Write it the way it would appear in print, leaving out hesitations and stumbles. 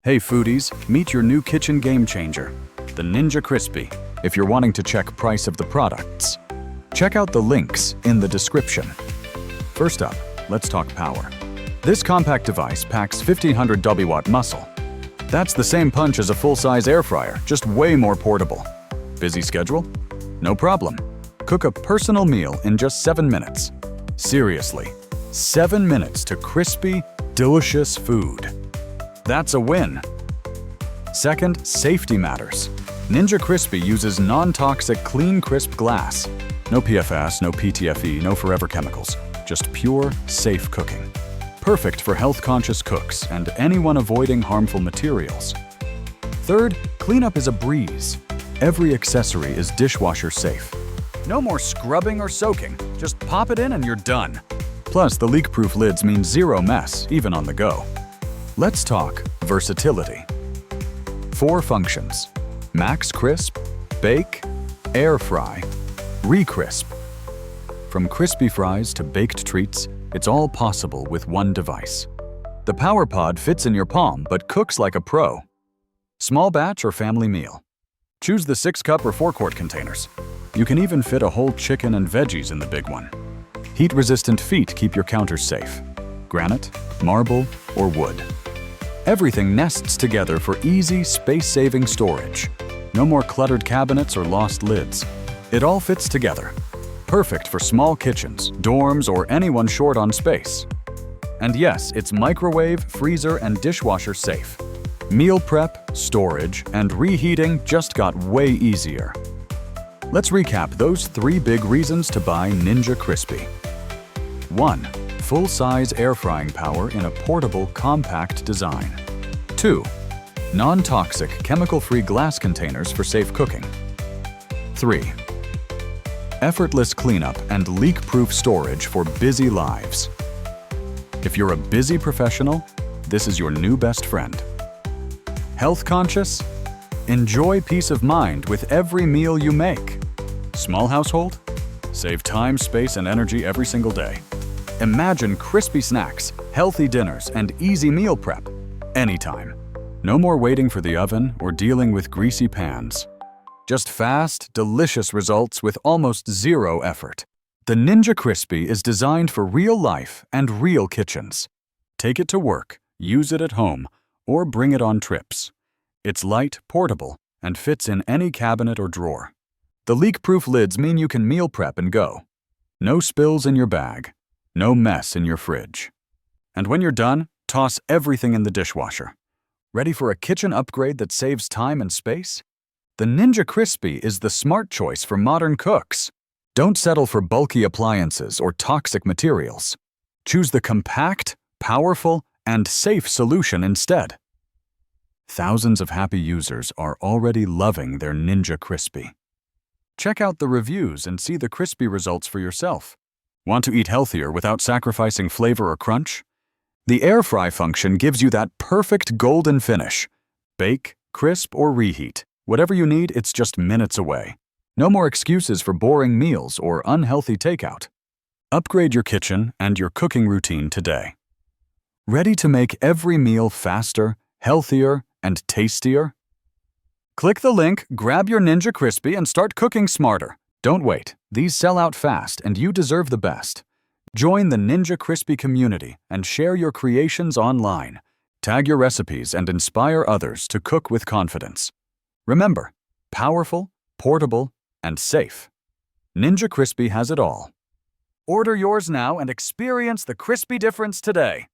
Hey foodies, meet your new kitchen game changer, the Ninja Crispi. If you're wanting to check price of the products, check out the links in the description. First up, let's talk power. This compact device packs 1500 W muscle. That's the same punch as a full-size air fryer, just way more portable. Busy schedule? No problem. Cook a personal meal in just 7 minutes. Seriously, 7 minutes to crispy, delicious food. That's a win. Second, safety matters. Ninja Crispi uses non-toxic, clean, crisp glass. No PFAS, no PTFE, no forever chemicals. Just pure, safe cooking. Perfect for health-conscious cooks and anyone avoiding harmful materials. Third, cleanup is a breeze. Every accessory is dishwasher safe. No more scrubbing or soaking. Just pop it in and you're done. Plus, the leak-proof lids mean zero mess, even on the go. Let's talk versatility. 4 functions: max crisp, bake, air fry, re-crisp. From crispy fries to baked treats, it's all possible with one device. The PowerPod fits in your palm but cooks like a pro. Small batch or family meal. Choose the 6-cup or 4-quart containers. You can even fit a whole chicken and veggies in the big one. Heat-resistant feet keep your counters safe. Granite, marble, or wood. Everything nests together for easy, space-saving storage. No more cluttered cabinets or lost lids. It all fits together. Perfect for small kitchens, dorms, or anyone short on space. And yes, it's microwave, freezer, and dishwasher safe. Meal prep, storage, and reheating just got way easier. Let's recap those 3 big reasons to buy Ninja Crispi. 1. Full-size air frying power in a portable, compact design. 2. Non-toxic, chemical-free glass containers for safe cooking. 3. Effortless cleanup and leak-proof storage for busy lives. If you're a busy professional, this is your new best friend. Health conscious? Enjoy peace of mind with every meal you make. Small household? Save time, space, and energy every single day. Imagine crispy snacks, healthy dinners, and easy meal prep. Anytime. No more waiting for the oven or dealing with greasy pans. Just fast, delicious results with almost zero effort. The Ninja Crispi is designed for real life and real kitchens. Take it to work, use it at home, or bring it on trips. It's light, portable, and fits in any cabinet or drawer. The leak-proof lids mean you can meal prep and go. No spills in your bag. No mess in your fridge. And when you're done, toss everything in the dishwasher. Ready for a kitchen upgrade that saves time and space? The Ninja Crispi is the smart choice for modern cooks. Don't settle for bulky appliances or toxic materials. Choose the compact, powerful, and safe solution instead. Thousands of happy users are already loving their Ninja Crispi. Check out the reviews and see the crispy results for yourself. Want to eat healthier without sacrificing flavor or crunch? The air fry function gives you that perfect golden finish. Bake, crisp, or reheat. Whatever you need, it's just minutes away. No more excuses for boring meals or unhealthy takeout. Upgrade your kitchen and your cooking routine today. Ready to make every meal faster, healthier, and tastier? Click the link, grab your Ninja Crispi, and start cooking smarter. Don't wait. These sell out fast, and you deserve the best. Join the Ninja Crispi community and share your creations online. Tag your recipes and inspire others to cook with confidence. Remember, powerful, portable, and safe. Ninja Crispi has it all. Order yours now and experience the crispy difference today.